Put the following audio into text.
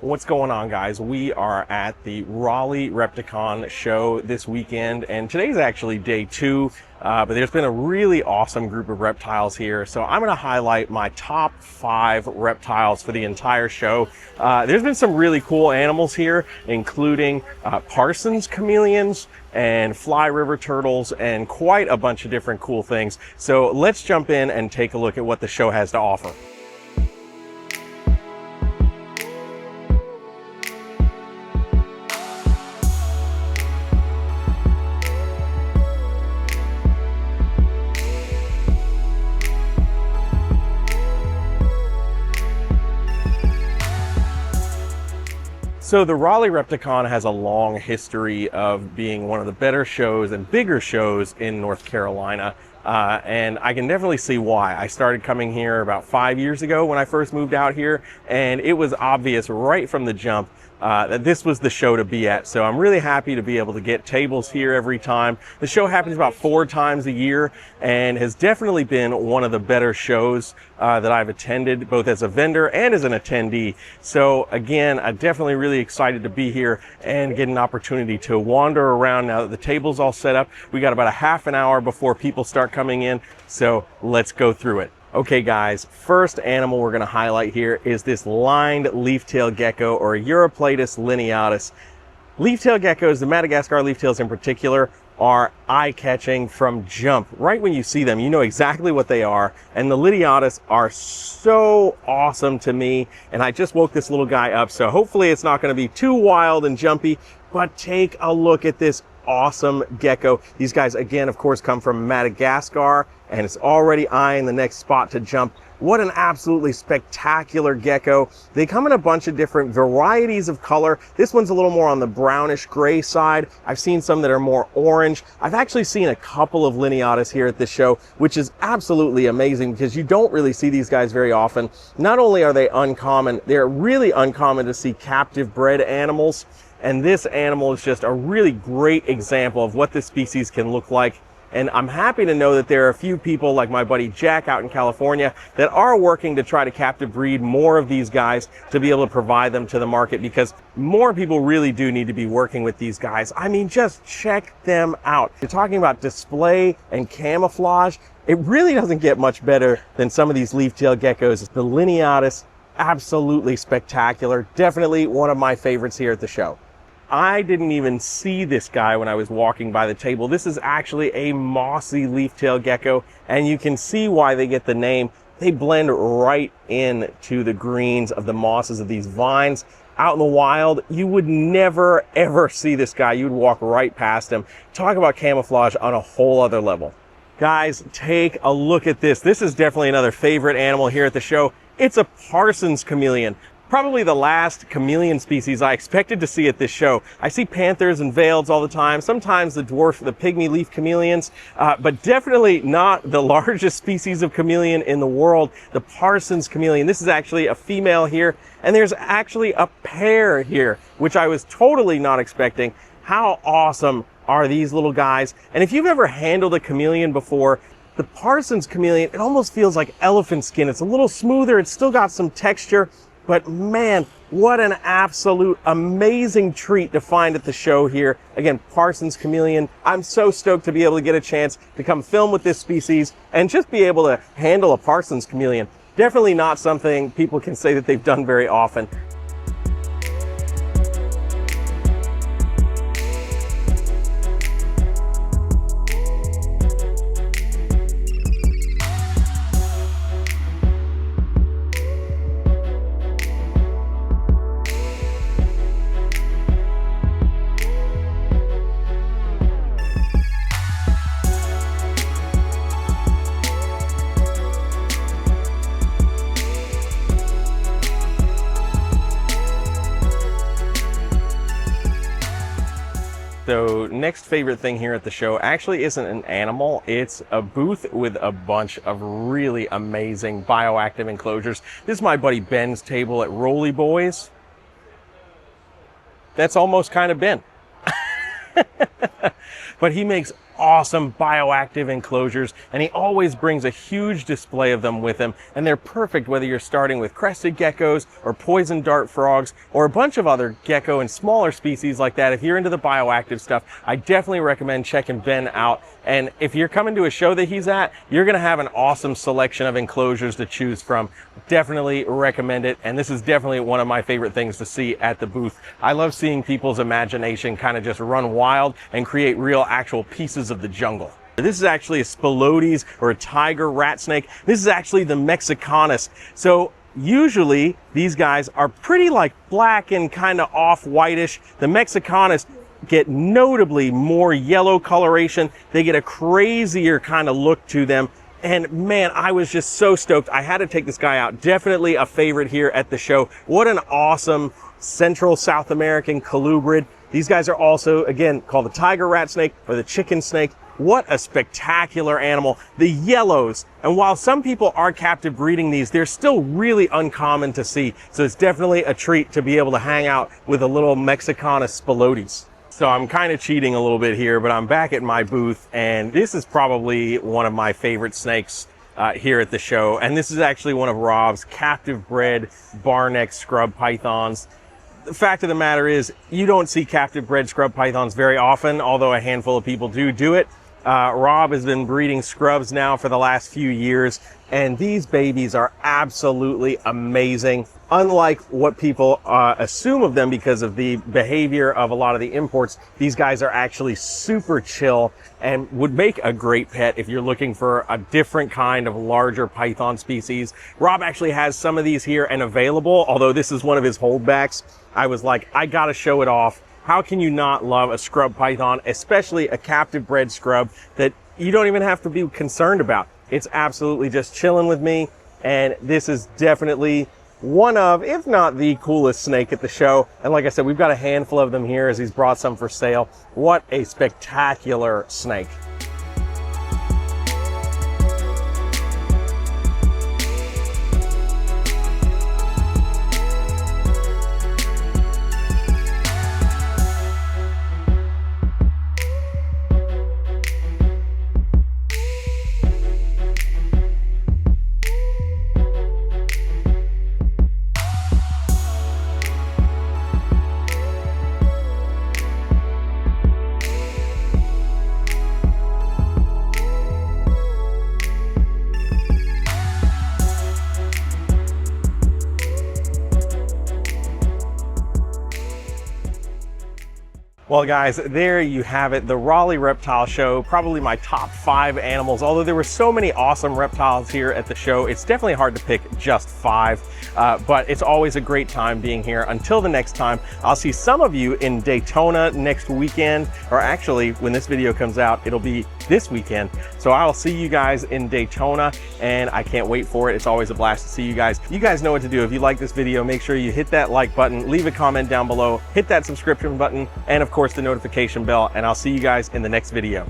What's going on, guys? We are at the Raleigh Repticon show this weekend, and today's actually day 2, but there's been a really awesome group of reptiles here. So I'm going to highlight my top 5 reptiles for the entire show. There's been some really cool animals here, including Parson's chameleons and fly river turtles and quite a bunch of different cool things. So let's jump in and take a look at what the show has to offer. So the Raleigh Repticon has a long history of being one of the better shows and bigger shows in North Carolina. And I can definitely see why. I started coming here about 5 years ago when I first moved out here, and it was obvious right from the jump that this was the show to be at. So I'm really happy to be able to get tables here every time. The show happens about 4 times a year and has definitely been one of the better shows that I've attended, both as a vendor and as an attendee. So again, I'm definitely really excited to be here and get an opportunity to wander around now that the table's all set up. We got about a half an hour before people start coming in, so let's go through it. Okay guys, first animal we're going to highlight here is this lined leaf-tail gecko, or Euryplatus lineatus. Leaf-tail geckos, the Madagascar leaf-tails in particular, are eye-catching from jump. Right when you see them, you know exactly what they are, and the lineatus are so awesome to me. And I just woke this little guy up, so hopefully it's not going to be too wild and jumpy, but take a look at this awesome gecko. These guys, again, of course, come from Madagascar, and it's already eyeing the next spot to jump. What an absolutely spectacular gecko. They come in a bunch of different varieties of color. This one's a little more on the brownish gray side. I've seen some that are more orange. I've actually seen a couple of lineatus here at this show, which is absolutely amazing because you don't really see these guys very often. Not only are they uncommon, they're really uncommon to see captive bred animals. And this animal is just a really great example of what this species can look like. And I'm happy to know that there are a few people like my buddy Jack out in California that are working to try to captive breed more of these guys to be able to provide them to the market, because more people really do need to be working with these guys. I mean, just check them out. You're talking about display and camouflage. It really doesn't get much better than some of these leaf-tailed geckos. The lineatus, absolutely spectacular. Definitely one of my favorites here at the show. I didn't even see this guy when I was walking by the table. This is actually a mossy leaf-tailed gecko, and you can see why they get the name. They blend right into the greens of the mosses of these vines. Out in the wild, you would never, ever see this guy. You would walk right past him. Talk about camouflage on a whole other level. Guys, take a look at this. This is definitely another favorite animal here at the show. It's a Parson's chameleon. Probably the last chameleon species I expected to see at this show. I see panthers and veils all the time, sometimes the dwarf, the pygmy leaf chameleons, but definitely not the largest species of chameleon in the world, the Parson's chameleon. This is actually a female here, and there's actually a pair here, which I was totally not expecting. How awesome are these little guys? And if you've ever handled a chameleon before, the Parson's chameleon, it almost feels like elephant skin. It's a little smoother, it's still got some texture. But man, what an absolute amazing treat to find at the show here. Again, Parson's chameleon. I'm so stoked to be able to get a chance to come film with this species and just be able to handle a Parson's chameleon. Definitely not something people can say that they've done very often. So next favorite thing here at the show actually isn't an animal, it's a booth with a bunch of really amazing bioactive enclosures. This is my buddy Ben's table at Raleigh Boys. That's almost kind of Ben. But he makes awesome bioactive enclosures, and he always brings a huge display of them with him, and they're perfect whether you're starting with crested geckos or poison dart frogs or a bunch of other gecko and smaller species like that. If you're into the bioactive stuff, I definitely recommend checking Ben out. And if you're coming to a show that he's at, you're going to have an awesome selection of enclosures to choose from. Definitely recommend it. And this is definitely one of my favorite things to see at the booth. I love seeing people's imagination kind of just run wild and create real actual pieces of the jungle. This is actually a Spilotes, or a tiger rat snake. This is actually the Mexicanus. So usually these guys are pretty like black and kind of off whitish. The Mexicanus get notably more yellow coloration. They get a crazier kind of look to them. And man, I was just so stoked. I had to take this guy out. Definitely a favorite here at the show. What an awesome Central South American colubrid. These guys are also, again, called the tiger rat snake or the chicken snake. What a spectacular animal. The yellows, and while some people are captive breeding these, they're still really uncommon to see. So it's definitely a treat to be able to hang out with a little Mexicanus Spilotes. So I'm kind of cheating a little bit here, but I'm back at my booth, and this is probably one of my favorite snakes here at the show. And this is actually one of Rob's captive bred bar-neck scrub pythons. The fact of the matter is, you don't see captive bred scrub pythons very often, although a handful of people do it. Rob has been breeding scrubs now for the last few years, and these babies are absolutely amazing. Unlike what people assume of them because of the behavior of a lot of the imports, these guys are actually super chill and would make a great pet if you're looking for a different kind of larger python species. Rob actually has some of these here and available, although this is one of his holdbacks. I was like, I gotta show it off. How can you not love a scrub python, especially a captive bred scrub that you don't even have to be concerned about? It's absolutely just chilling with me, and this is definitely one of, if not the coolest snake at the show. And like I said, we've got a handful of them here as he's brought some for sale. What a spectacular snake. Well guys, there you have it, the Raleigh Reptile Show, probably my top 5 animals. Although there were so many awesome reptiles here at the show, it's definitely hard to pick just 5, but it's always a great time being here. Until the next time, I'll see some of you in Daytona next weekend, or actually when this video comes out, it'll be this weekend. So I'll see you guys in Daytona, and I can't wait for it. It's always a blast to see you guys. You guys know what to do. If you like this video, make sure you hit that like button, leave a comment down below, hit that subscription button, and of course the notification bell, and I'll see you guys in the next video.